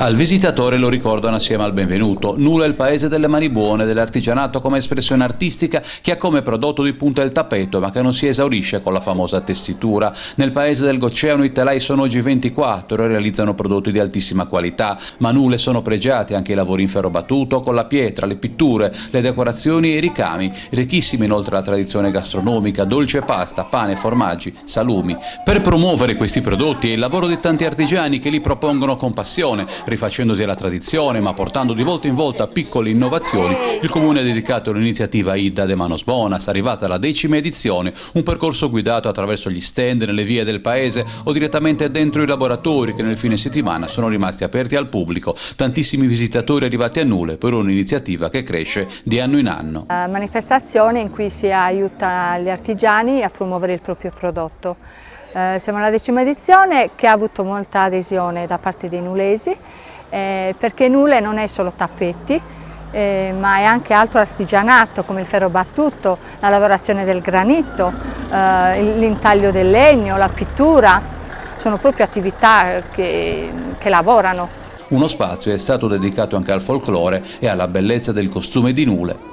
Al visitatore lo ricordano assieme al benvenuto. Nule è il paese delle mani buone, dell'artigianato come espressione artistica che ha come prodotto di punta il tappeto, ma che non si esaurisce con la famosa tessitura. Nel paese del Gocceano i telai sono oggi 24 e realizzano prodotti di altissima qualità, ma Nule sono pregiati anche i lavori in ferro battuto, con la pietra, le pitture, le decorazioni e i ricami, ricchissima inoltre la tradizione gastronomica, dolce e pasta, pane, formaggi, salumi. Per promuovere questi prodotti e il lavoro di tanti artigiani che li propongono con passione, rifacendosi alla tradizione ma portando di volta in volta piccole innovazioni, il Comune ha dedicato l'iniziativa Idda de Manos Bonas, arrivata alla 10ª edizione, un percorso guidato attraverso gli stand nelle vie del paese o direttamente dentro i laboratori che nel fine settimana sono rimasti aperti al pubblico. Tantissimi visitatori arrivati a Nule per un'iniziativa che cresce di anno in anno. Manifestazione in cui si aiuta gli artigiani a promuovere il proprio prodotto. Siamo alla 10ª edizione che ha avuto molta adesione da parte dei nulesi, perché Nule non è solo tappeti, ma è anche altro artigianato come il ferro battuto, la lavorazione del granito, l'intaglio del legno, la pittura, sono proprio attività che lavorano. Uno spazio è stato dedicato anche al folklore e alla bellezza del costume di Nule.